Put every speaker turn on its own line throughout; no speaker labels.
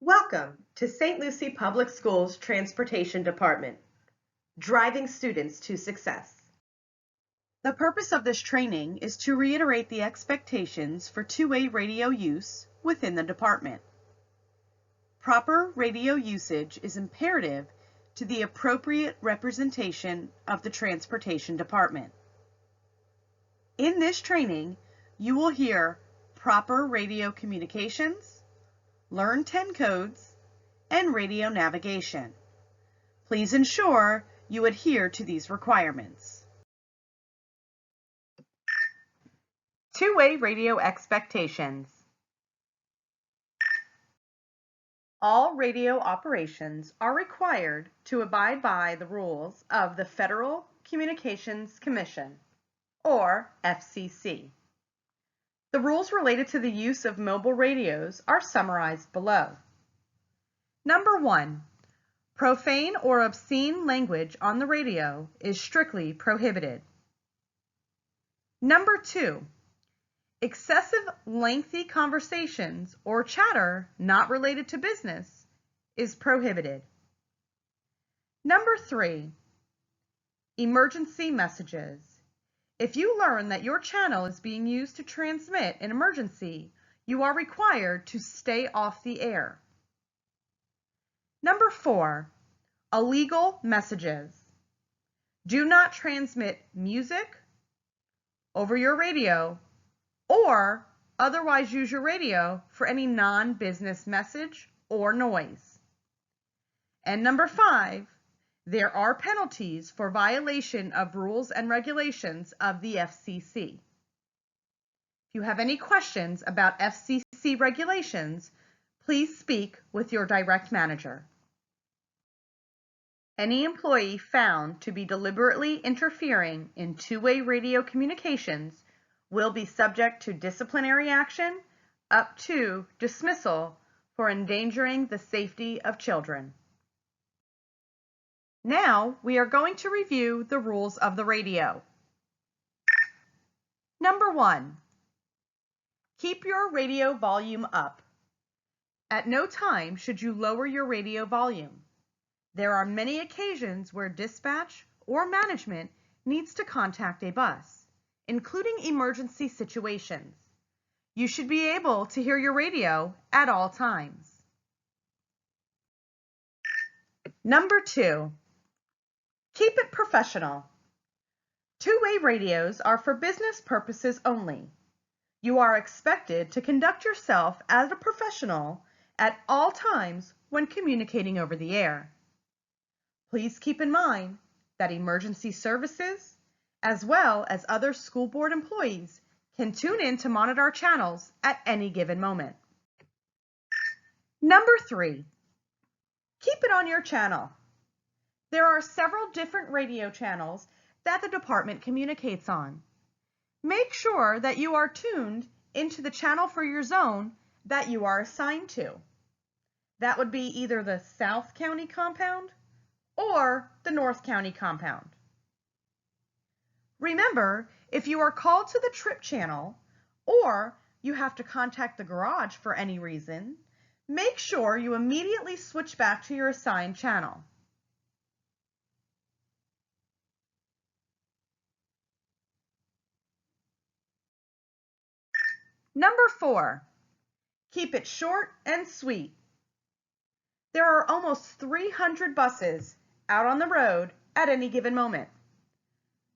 Welcome to St. Lucie Public Schools Transportation Department, driving students to success. The purpose of this training is to reiterate the expectations for two-way radio use within the department. Proper radio usage is imperative to the appropriate representation of the transportation department. In this training, you will hear proper radio communications, learn 10 codes, and radio navigation. Please ensure you adhere to these requirements. Two-way radio expectations. All radio operations are required to abide by the rules of the Federal Communications Commission, or FCC. The rules related to the use of mobile radios are summarized below. Number 1, profane or obscene language on the radio is strictly prohibited. Number 2, excessive lengthy conversations or chatter not related to business is prohibited. Number 3, emergency messages. If you learn that your channel is being used to transmit an emergency, you are required to stay off the air. Number 4, illegal messages. Do not transmit music over your radio or otherwise use your radio for any non-business message or noise. And number 5, there are penalties for violation of rules and regulations of the FCC. If you have any questions about FCC regulations, please speak with your direct manager. Any employee found to be deliberately interfering in two-way radio communications will be subject to disciplinary action up to dismissal for endangering the safety of children. Now we are going to review the rules of the radio. Number 1, keep your radio volume up. At no time should you lower your radio volume. There are many occasions where dispatch or management needs to contact a bus, including emergency situations. You should be able to hear your radio at all times. Number 2, keep it professional. Two-way radios are for business purposes only. You are expected to conduct yourself as a professional at all times when communicating over the air. Please keep in mind that emergency services, as well as other school board employees, can tune in to monitor our channels at any given moment. Number 3, keep it on your channel. There are several different radio channels that the department communicates on. Make sure that you are tuned into the channel for your zone that you are assigned to. That would be either the South County compound or the North County compound. Remember, if you are called to the trip channel or you have to contact the garage for any reason, make sure you immediately switch back to your assigned channel. Number 4, keep it short and sweet. There are almost 300 buses out on the road at any given moment.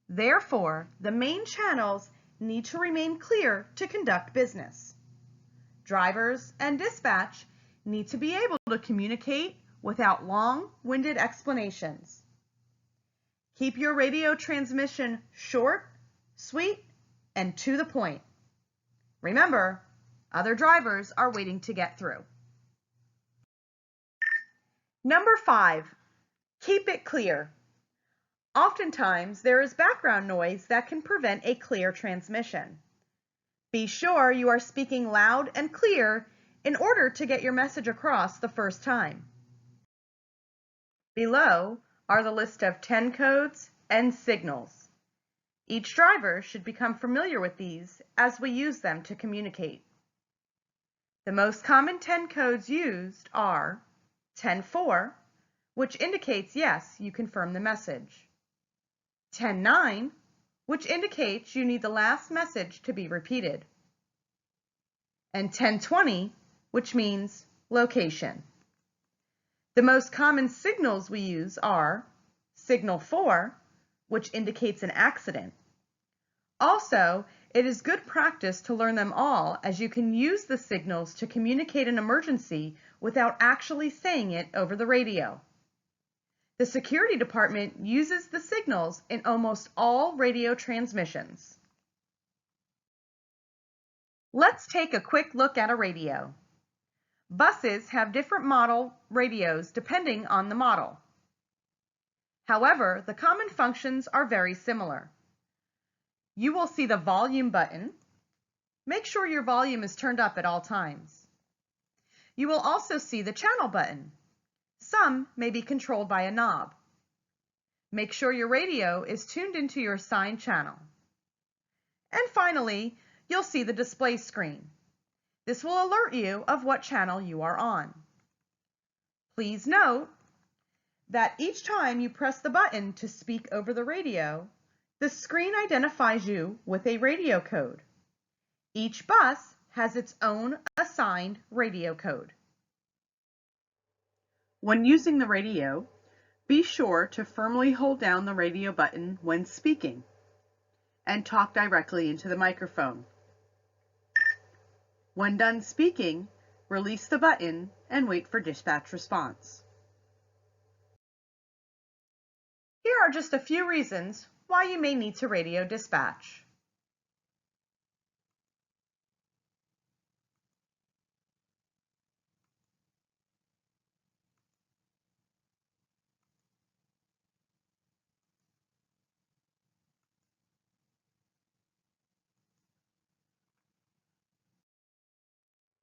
Therefore, the main channels need to remain clear to conduct business. Drivers and dispatch need to be able to communicate without long-winded explanations. Keep your radio transmission short, sweet, and to the point. Remember, other drivers are waiting to get through. Number 5, keep it clear. Oftentimes, there is background noise that can prevent a clear transmission. Be sure you are speaking loud and clear in order to get your message across the first time. Below are the list of 10 codes and signals. Each driver should become familiar with these as we use them to communicate. The most common 10 codes used are 10-4, which indicates yes, you confirm the message. 10-9, which indicates you need the last message to be repeated. And 10-20, which means location. The most common signals we use are signal 4, which indicates an accident. Also, it is good practice to learn them all, as you can use the signals to communicate an emergency without actually saying it over the radio. The security department uses the signals in almost all radio transmissions. Let's take a quick look at a radio. Buses have different model radios depending on the model. However, the common functions are very similar. You will see the volume button. Make sure your volume is turned up at all times. You will also see the channel button. Some may be controlled by a knob. Make sure your radio is tuned into your assigned channel. And finally, you'll see the display screen. This will alert you of what channel you are on. Please note that each time you press the button to speak over the radio, the screen identifies you with a radio code. Each bus has its own assigned radio code. When using the radio, be sure to firmly hold down the radio button when speaking and talk directly into the microphone. When done speaking, release the button and wait for dispatch response. Here are just a few reasons why you may need to radio dispatch.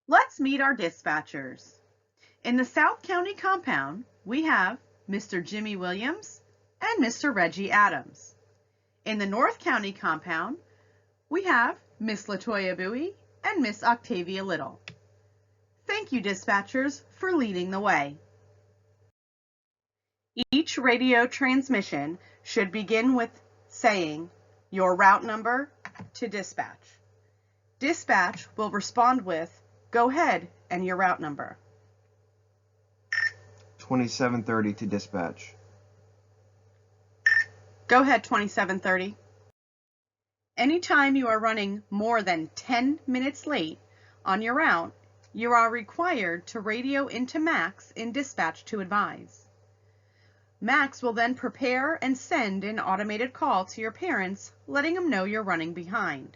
Let's meet our dispatchers. In the South County compound, we have Mr. Jimmy Williams and Mr. Reggie Adams. In the North County compound, we have Miss Latoya Bowie and Miss Octavia Little. Thank you, dispatchers, for leading the way. Each radio transmission should begin with saying your route number to dispatch. Dispatch will respond with, "Go ahead," and your route number.
2730 to dispatch.
Go ahead, 2730. Anytime you are running more than 10 minutes late on your route, you are required to radio into Max in dispatch to advise. Max will then prepare and send an automated call to your parents, letting them know you're running behind.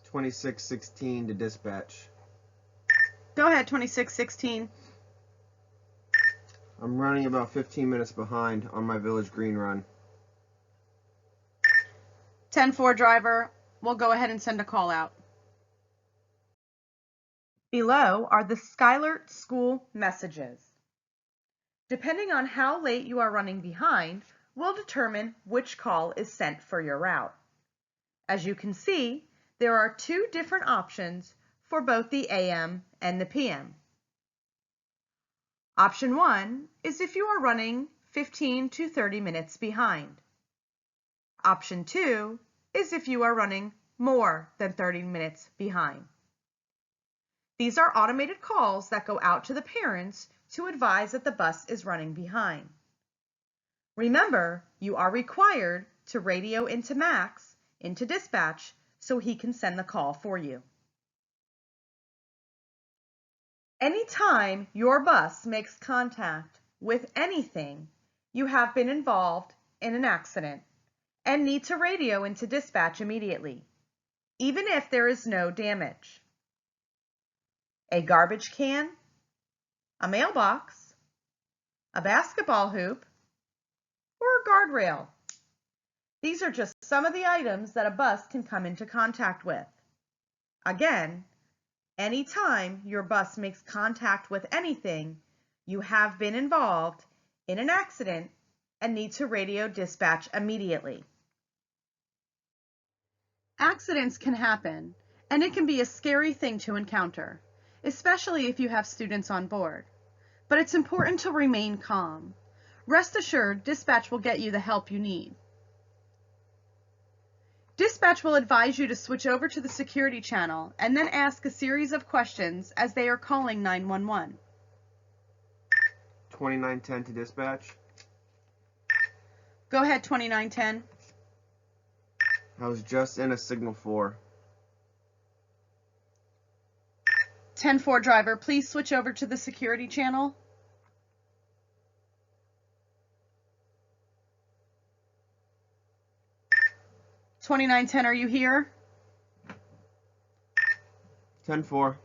2616 to dispatch.
Go ahead, 2616.
I'm running about 15 minutes behind on my Village Green run.
10-4 driver, we'll go ahead and send a call out. Below are the Schuyler School messages. Depending on how late you are running behind, will determine which call is sent for your route. As you can see, there are two different options for both the AM and the PM. Option 1 is if you are running 15 to 30 minutes behind. Option 2 is if you are running more than 30 minutes behind. These are automated calls that go out to the parents to advise that the bus is running behind. Remember, you are required to radio into Max, into dispatch, so he can send the call for you. Anytime your bus makes contact with anything, you have been involved in an accident and need to radio into dispatch immediately, even if there is no damage. A garbage can, a mailbox, a basketball hoop, or a guardrail. These are just some of the items that a bus can come into contact with. Again, anytime your bus makes contact with anything, you have been involved in an accident and need to radio dispatch immediately. Accidents can happen, and it can be a scary thing to encounter, especially if you have students on board. But it's important to remain calm. Rest assured, dispatch will get you the help you need. Dispatch will advise you to switch over to the security channel and then ask a series of questions as they are calling 911.
2910 to dispatch.
Go ahead, 2910.
I was just in a signal 4.
10-4 driver, please switch over to the security channel. (2910), are you here?
10-4.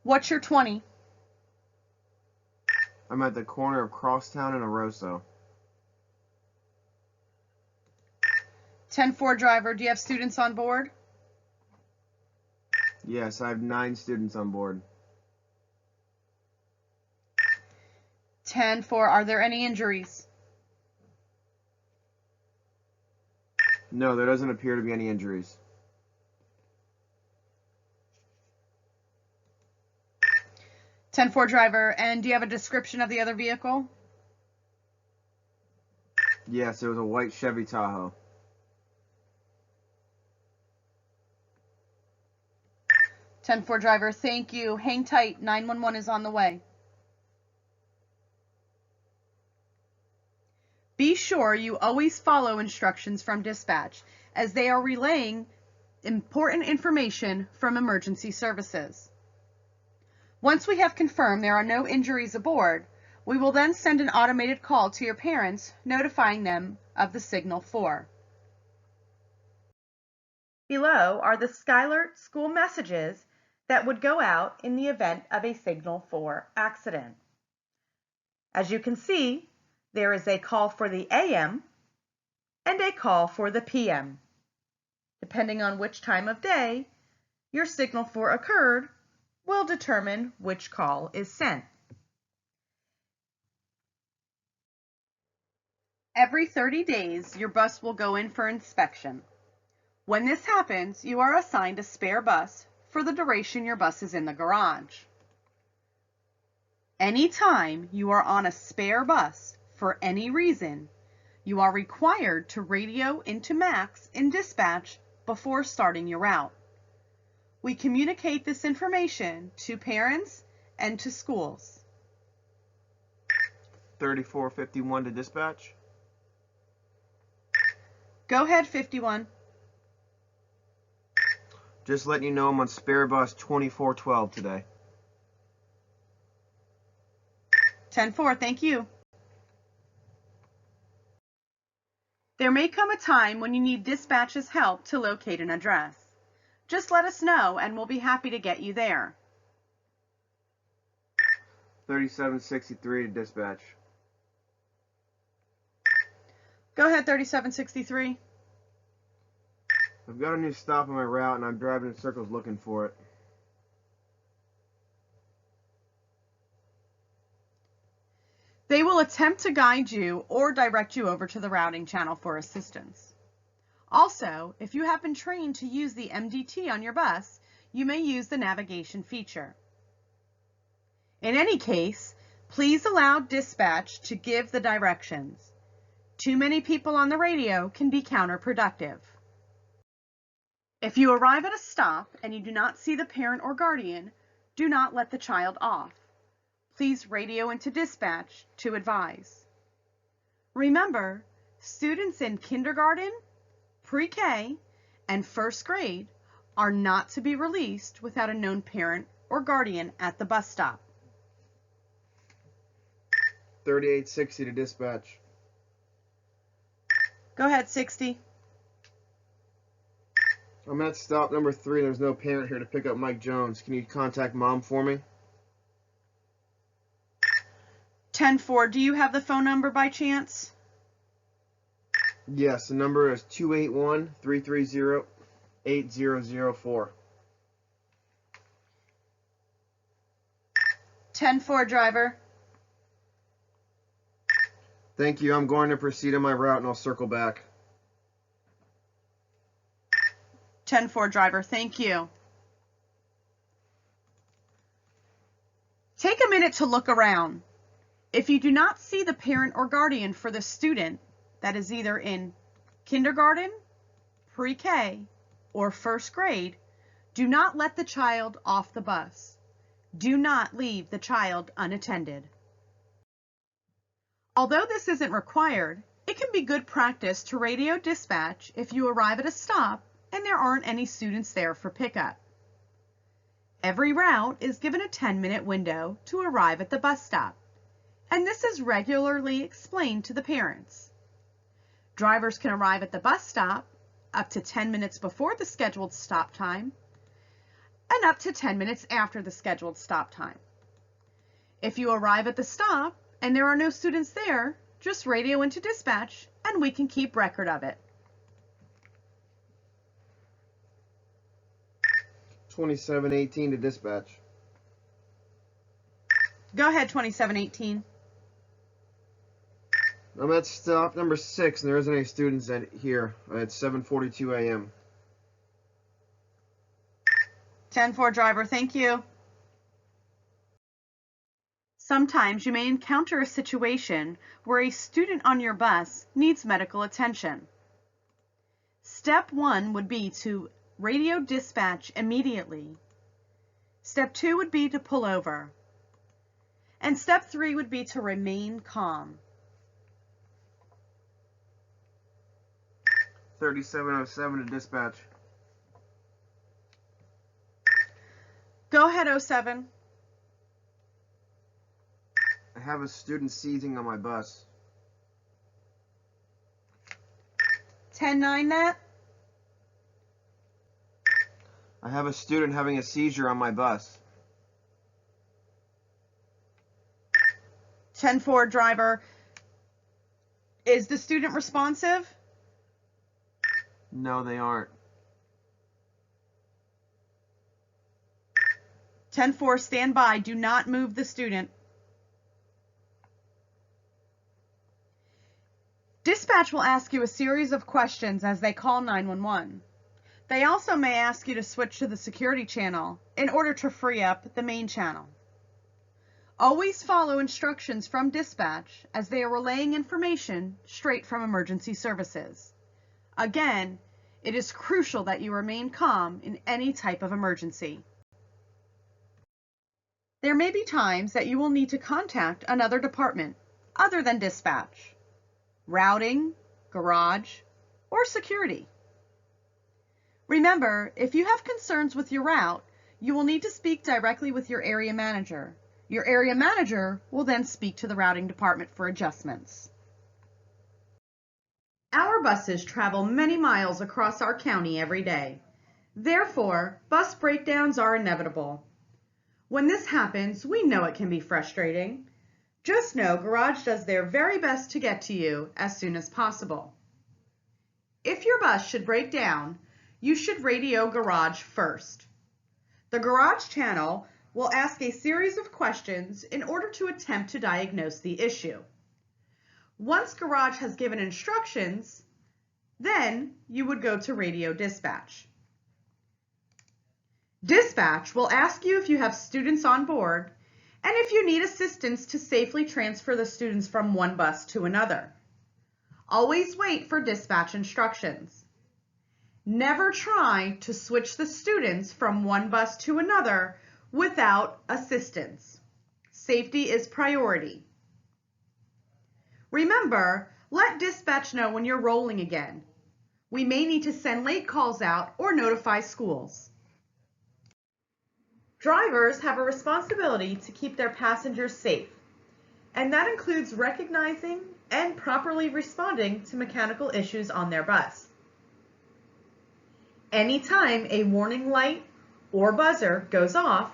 What's your 20?
I'm at the corner of Crosstown and Aroso.
10-4 driver, do you have students on board?
Yes, I have 9 students on board.
10-4, are there any injuries?
No, there doesn't appear to be any injuries.
10-4 driver, and do you have a description of the other vehicle?
Yes, it was a white Chevy Tahoe.
10-4 driver, thank you. Hang tight, 911 is on the way. Be sure you always follow instructions from dispatch, as they are relaying important information from emergency services. Once we have confirmed there are no injuries aboard, we will then send an automated call to your parents notifying them of the Signal 4. Below are the Skylert school messages that would go out in the event of a Signal 4 accident. As you can see, there is a call for the AM and a call for the PM. Depending on which time of day your Signal 4 occurred will determine which call is sent. Every 30 days, your bus will go in for inspection. When this happens, you are assigned a spare bus for the duration your bus is in the garage. Anytime you are on a spare bus for any reason, you are required to radio into Max in dispatch before starting your route. We communicate this information to parents and to schools.
3451 to dispatch.
Go ahead, 51.
Just letting you know I'm on spare bus 2412 today.
10-4, thank you. There may come a time when you need dispatch's help to locate an address. Just let us know and we'll be happy to get you there.
3763 to dispatch.
Go ahead, 3763.
I've got a new stop on my route and I'm driving in circles looking for it.
They will attempt to guide you or direct you over to the routing channel for assistance. Also, if you have been trained to use the MDT on your bus, you may use the navigation feature. In any case, please allow dispatch to give the directions. Too many people on the radio can be counterproductive. If you arrive at a stop and you do not see the parent or guardian, do not let the child off. Please radio into dispatch to advise. Remember, students in kindergarten, pre-K, and first grade are not to be released without a known parent or guardian at the bus stop.
3860 to dispatch.
Go ahead, 60.
I'm at stop number 3 and there's no parent here to pick up Mike Jones. Can you contact mom for me?
10-4, do you have the phone number by chance?
Yes, the number is 281-330-8004.
10-4 driver.
Thank you. I'm going to proceed on my route and I'll circle back.
10-4 driver, thank you. Take a minute to look around. If you do not see the parent or guardian for the student that is either in kindergarten, pre-K, or first grade, do not let the child off the bus. Do not leave the child unattended. Although this isn't required, it can be good practice to radio dispatch if you arrive at a stop and there aren't any students there for pickup. Every route is given a 10-minute window to arrive at the bus stop, and this is regularly explained to the parents. Drivers can arrive at the bus stop up to 10 minutes before the scheduled stop time and up to 10 minutes after the scheduled stop time. If you arrive at the stop and there are no students there, just radio into dispatch and we can keep record of it.
2718 to dispatch.
Go ahead, 2718.
I'm at stop number 6 and there isn't any students here. It's 7:42 a.m.
10-4 driver, thank you. Sometimes you may encounter a situation where a student on your bus needs medical attention. Step 1 would be to radio dispatch immediately. Step 2 would be to pull over. And step 3 would be to remain calm.
3707 to dispatch.
Go ahead, 07.
I have a student seizing on my bus.
10-9 that.
I have a student having a seizure on my bus.
10-4 driver. Is the student responsive?
No, they aren't.
10-4 stand by. Do not move the student. Dispatch will ask you a series of questions as they call 911. They also may ask you to switch to the security channel in order to free up the main channel. Always follow instructions from dispatch as they are relaying information straight from emergency services. Again, it is crucial that you remain calm in any type of emergency. There may be times that you will need to contact another department other than dispatch, routing, garage, or security. Remember, if you have concerns with your route, you will need to speak directly with your area manager. Your area manager will then speak to the routing department for adjustments. Our buses travel many miles across our county every day. Therefore, bus breakdowns are inevitable. When this happens, we know it can be frustrating. Just know Garage does their very best to get to you as soon as possible. If your bus should break down, you should radio Garage first. The Garage channel will ask a series of questions in order to attempt to diagnose the issue. Once Garage has given instructions, then you would go to radio dispatch. Dispatch will ask you if you have students on board and if you need assistance to safely transfer the students from one bus to another. Always wait for dispatch instructions. Never try to switch the students from one bus to another without assistance. Safety is priority. Remember, let dispatch know when you're rolling again. We may need to send late calls out or notify schools. Drivers have a responsibility to keep their passengers safe, and that includes recognizing and properly responding to mechanical issues on their bus. Anytime a warning light or buzzer goes off,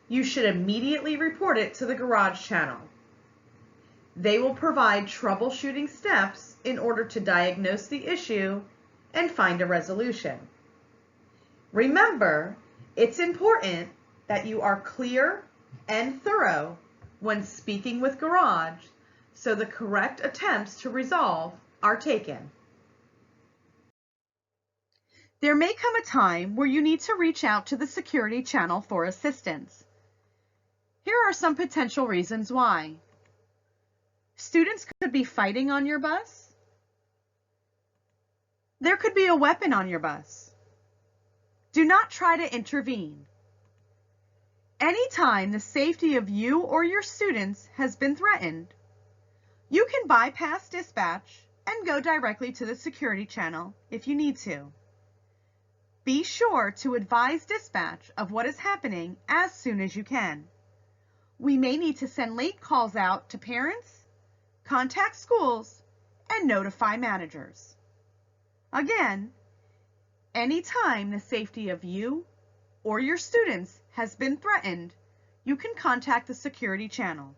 you should immediately report it to the Garage channel. They will provide troubleshooting steps in order to diagnose the issue and find a resolution. Remember, it's important that you are clear and thorough when speaking with Garage so the correct attempts to resolve are taken. There may come a time where you need to reach out to the security channel for assistance. Here are some potential reasons why. Students could be fighting on your bus. There could be a weapon on your bus. Do not try to intervene. Anytime the safety of you or your students has been threatened, you can bypass dispatch and go directly to the security channel if you need to. Be sure to advise dispatch of what is happening as soon as you can. We may need to send late calls out to parents, contact schools, and notify managers. Again, anytime the safety of you or your students has been threatened, you can contact the security channel.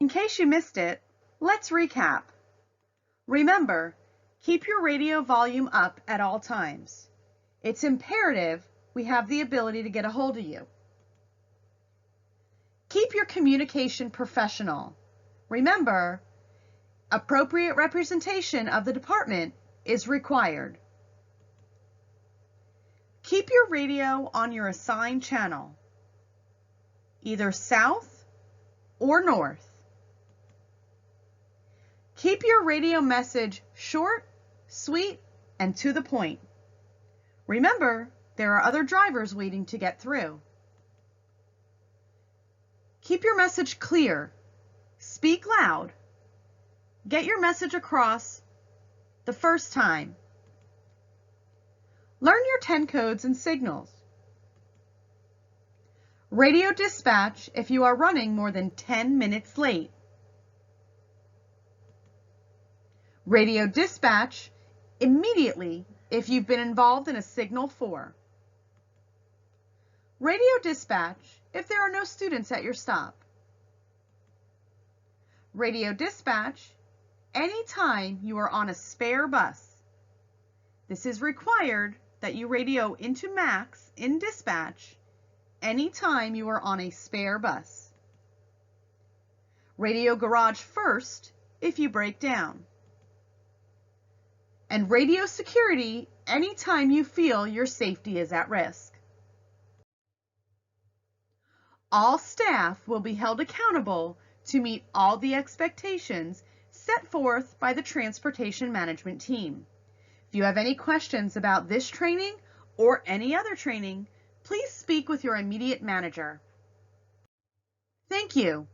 In case you missed it, let's recap. Remember, keep your radio volume up at all times. It's imperative we have the ability to get a hold of you. Keep your communication professional. Remember, appropriate representation of the department is required. Keep your radio on your assigned channel, either south or north. Keep your radio message short, sweet, and to the point. Remember, there are other drivers waiting to get through. Keep your message clear. Speak loud. Get your message across the first time. Learn your 10 codes and signals. Radio dispatch if you are running more than 10 minutes late. Radio dispatch immediately if you've been involved in a Signal 4. Radio dispatch if there are no students at your stop. Radio dispatch anytime you are on a spare bus. This is required that you radio into MAX in dispatch anytime you are on a spare bus. Radio garage first if you break down. And radio security anytime you feel your safety is at risk. All staff will be held accountable to meet all the expectations set forth by the transportation management team. If you have any questions about this training or any other training, please speak with your immediate manager. Thank you.